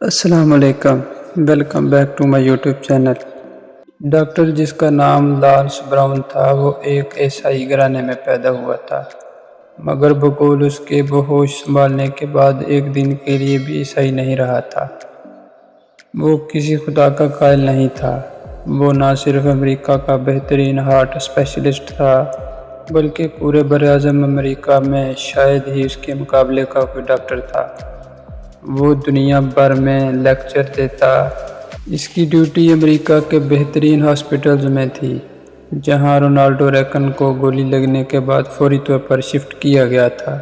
السلام علیکم، welcome back to my YouTube channel. Doctor جس کا نام لارنس براؤن تھا وہ ایک عیسائی گھرانے میں پیدا ہوا تھا، مگر بقول اس کے ہوش سنبھالنے کے بعد ایک دن کے لیے بھی عیسائی نہیں رہا تھا۔ وہ کسی خدا کا قائل نہیں تھا۔ وہ نہ صرف امریکہ کا بہترین ہارٹ اسپیشلسٹ تھا بلکہ پورے براعظم امریکہ میں شاید ہی اس کے مقابلے کا کوئی ڈاکٹر تھا۔ وہ دنیا بھر میں لیکچر دیتا۔ اس کی ڈیوٹی امریکہ کے بہترین ہاسپٹلز میں تھی، جہاں رونالڈو ریگن کو گولی لگنے کے بعد فوری طور پر شفٹ کیا گیا تھا۔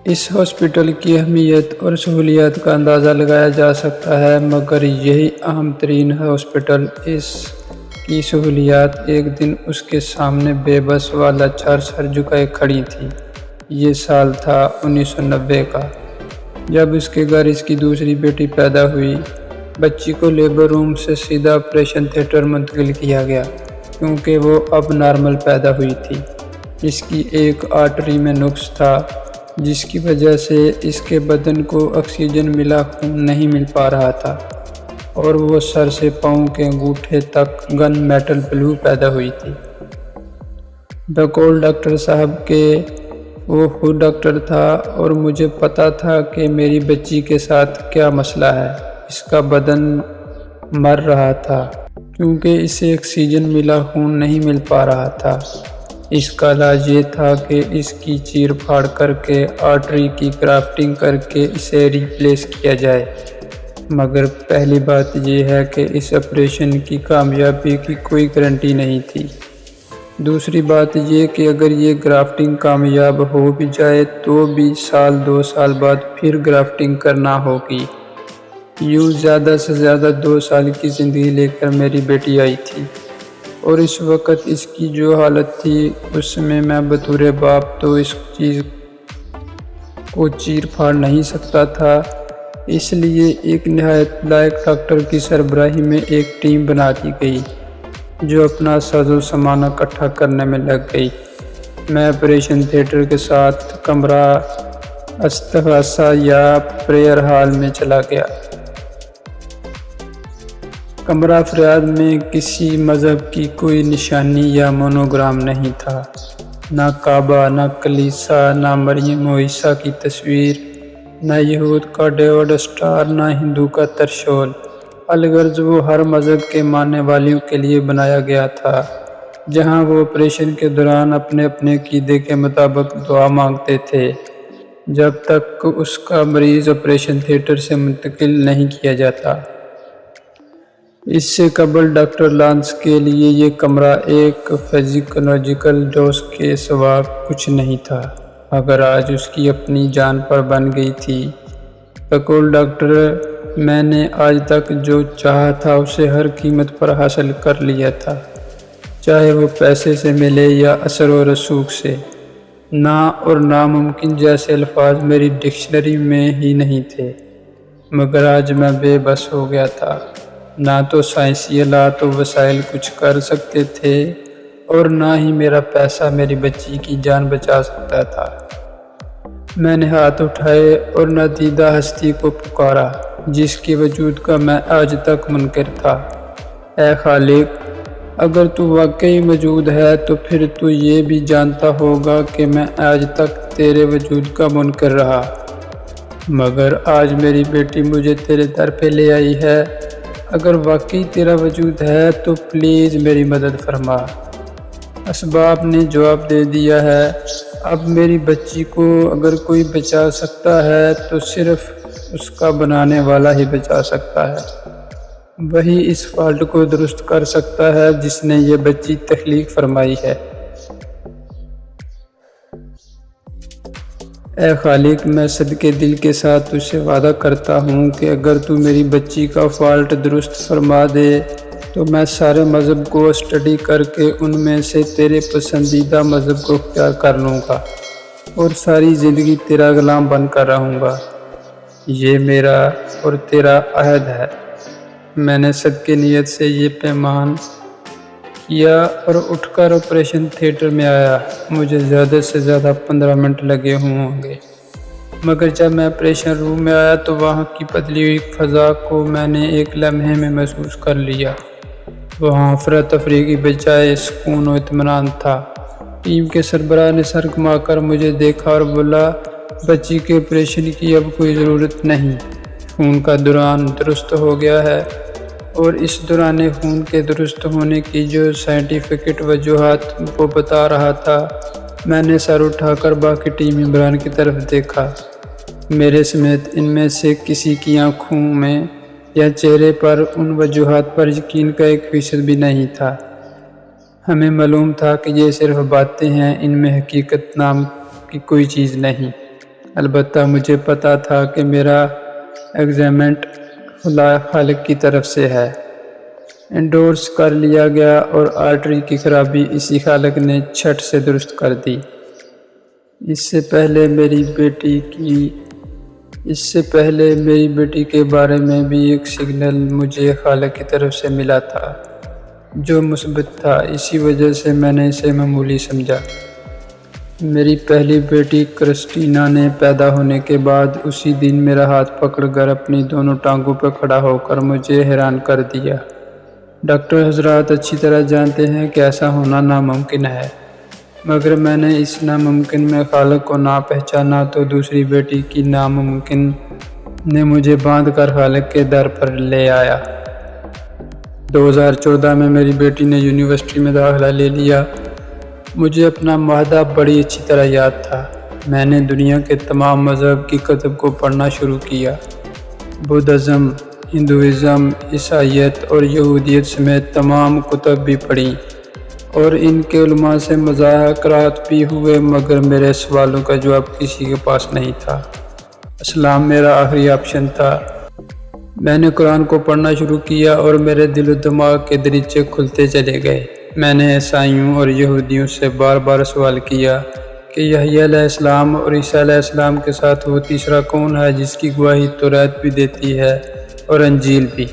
اس ہاسپٹل کی اہمیت اور سہولیات کا اندازہ لگایا جا سکتا ہے، مگر یہی اہم ترین ہاسپٹل، اس کی سہولیات ایک دن اس کے سامنے بے بس و لاچار سر جھکائے کھڑی تھی۔ یہ سال تھا 1990 کا، جب اس کے گھر اس کی دوسری بیٹی پیدا ہوئی۔ بچی کو لیبر روم سے سیدھا آپریشن تھیٹر منتقل کیا گیا، کیونکہ وہ اب نارمل پیدا ہوئی تھی۔ اس کی ایک آرٹری میں نقص تھا، جس کی وجہ سے اس کے بدن کو آکسیجن ملا خون نہیں مل پا رہا تھا، اور وہ سر سے پاؤں کے انگوٹھے تک گن میٹل بلو پیدا ہوئی تھی۔ بقول ڈاکٹر صاحب کے وہ خود ڈاکٹر تھا، اور مجھے پتا تھا کہ میری بچی کے ساتھ کیا مسئلہ ہے۔ اس کا بدن مر رہا تھا، کیونکہ اسے آکسیجن ملا خون نہیں مل پا رہا تھا۔ اس کا علاج یہ تھا کہ اس کی چیر پھاڑ کر کے آرٹری کی گرافٹنگ کر کے اسے ریپلیس کیا جائے، مگر پہلی بات یہ ہے کہ اس آپریشن کی کامیابی کی کوئی گارنٹی نہیں تھی۔ دوسری بات یہ کہ اگر یہ گرافٹنگ کامیاب ہو بھی جائے تو بھی سال 2 سال بعد پھر گرافٹنگ کرنا ہوگی۔ یوں زیادہ سے زیادہ 2 سال کی زندگی لے کر میری بیٹی آئی تھی، اور اس وقت اس کی جو حالت تھی اس میں بطور باپ تو اس چیز کو چیر پھاڑ نہیں سکتا تھا۔ اس لیے ایک نہایت لائق ڈاکٹر کی سربراہی میں ایک ٹیم بنا دی گئی، جو اپنا ساز و سامان اکٹھا کرنے میں لگ گئی۔ میں آپریشن تھیٹر کے ساتھ کمرہ استغاثہ یا پریئر ہال میں چلا گیا۔ کمرہ فریاد میں کسی مذہب کی کوئی نشانی یا مونوگرام نہیں تھا، نہ کعبہ، نہ کلیسا، نہ مریم و عیسیٰ کی تصویر، نہ یہود کا ڈیوڈ اسٹار، نہ ہندو کا ترشول۔ الغرض وہ ہر مذہب کے ماننے والوں کے لیے بنایا گیا تھا، جہاں وہ آپریشن کے دوران اپنے اپنے عقیدے کے مطابق دعا مانگتے تھے، جب تک اس کا مریض آپریشن تھیٹر سے منتقل نہیں کیا جاتا۔ اس سے قبل ڈاکٹر لارنس کے لیے یہ کمرہ ایک فزیولوجیکل ڈوز کے سوا کچھ نہیں تھا، مگر آج اس کی اپنی جان پر بن گئی تھی۔ بقول ڈاکٹر، میں نے آج تک جو چاہا تھا اسے ہر قیمت پر حاصل کر لیا تھا، چاہے وہ پیسے سے ملے یا اثر و رسوخ سے۔ نہ اور ناممکن جیسے الفاظ میری ڈکشنری میں ہی نہیں تھے، مگر آج میں بے بس ہو گیا تھا۔ نہ تو سائنسی آلات و وسائل کچھ کر سکتے تھے، اور نہ ہی میرا پیسہ میری بچی کی جان بچا سکتا تھا۔ میں نے ہاتھ اٹھائے اور نادیدہ ہستی کو پکارا، جس کے وجود کا میں آج تک منکر تھا۔ اے خالق، اگر تو واقعی موجود ہے تو پھر تو یہ بھی جانتا ہوگا کہ میں آج تک تیرے وجود کا منکر رہا، مگر آج میری بیٹی مجھے تیرے در پہ لے آئی ہے۔ اگر واقعی تیرا وجود ہے تو پلیز میری مدد فرما۔ اسباب نے جواب دے دیا ہے۔ اب میری بچی کو اگر کوئی بچا سکتا ہے تو صرف اس کا بنانے والا ہی بچا سکتا ہے۔ وہی اس فالٹ کو درست کر سکتا ہے جس نے یہ بچی تخلیق فرمائی ہے۔ اے خالق، میں صدقے دل کے ساتھ تجھ سے وعدہ کرتا ہوں کہ اگر تو میری بچی کا فالٹ درست فرما دے تو میں سارے مذہب کو اسٹڈی کر کے ان میں سے تیرے پسندیدہ مذہب کو اختیار کر لوں گا، اور ساری زندگی تیرا غلام بن کر رہوں گا۔ یہ میرا اور تیرا عہد ہے۔ میں نے صدقے نیت سے یہ پیمان کیا اور اٹھ کر آپریشن تھیٹر میں آیا۔ مجھے زیادہ سے زیادہ 15 منٹ لگے ہوں گے۔ مگر جب میں آپریشن روم میں آیا تو وہاں کی بدلی ہوئی فضا کو میں نے ایک لمحے میں محسوس کر لیا۔ وہاں افراتفری کی بجائے سکون و اطمینان تھا۔ ٹیم کے سربراہ نے سر گھما کر مجھے دیکھا اور بولا، بچی کے آپریشن کی اب کوئی ضرورت نہیں، خون کا دوران درست ہو گیا ہے۔ اور اس دوران خون کے درست ہونے کی جو سائنٹیفک وجوہات وہ بتا رہا تھا، میں نے سر اٹھا کر باقی ٹیم ممبران کی طرف دیکھا۔ میرے سمیت ان میں سے کسی کی آنکھوں میں یا چہرے پر ان وجوہات پر یقین کا 1% بھی نہیں تھا۔ ہمیں معلوم تھا کہ یہ صرف باتیں ہیں، ان میں حقیقت نام کی کوئی چیز نہیں۔ البتہ مجھے پتا تھا کہ میرا ایگزامنٹ خالق کی طرف سے ہے، انڈورس کر لیا گیا، اور آرٹری کی خرابی اسی خالق نے چھٹ سے درست کر دی۔ اس سے پہلے میری بیٹی کے بارے میں بھی ایک سگنل مجھے خالق کی طرف سے ملا تھا جو مثبت تھا، اسی وجہ سے میں نے اسے معمولی سمجھا۔ میری پہلی بیٹی کرسٹینا نے پیدا ہونے کے بعد اسی دن میرا ہاتھ پکڑ کر اپنی دونوں ٹانگوں پر کھڑا ہو کر مجھے حیران کر دیا۔ ڈاکٹر حضرات اچھی طرح جانتے ہیں کہ ایسا ہونا ناممکن ہے، مگر میں نے اس ناممکن میں خالق کو نہ پہچانا تو دوسری بیٹی کی ناممکن نے مجھے باندھ کر خالق کے در پر لے آیا۔ 2014 میں میری بیٹی نے یونیورسٹی میں داخلہ لے لیا۔ مجھے اپنا معاہدہ بڑی اچھی طرح یاد تھا۔ میں نے دنیا کے تمام مذہب کی کتب کو پڑھنا شروع کیا، بدھزم، ہندوازم، عیسائیت اور یہودیت سمیت تمام کتب بھی پڑھیں، اور ان کے علماء سے مذاکرات بھی ہوئے، مگر میرے سوالوں کا جواب کسی کے پاس نہیں تھا۔ اسلام میرا آخری آپشن تھا۔ میں نے قرآن کو پڑھنا شروع کیا اور میرے دل و دماغ کے دریچے کھلتے چلے گئے۔ میں نے عیسائیوں اور یہودیوں سے بار بار سوال کیا کہ یحییٰ علیہ السلام اور عیسیٰ علیہ السلام کے ساتھ وہ تیسرا کون ہے جس کی گواہی توریت بھی دیتی ہے اور انجیل بھی۔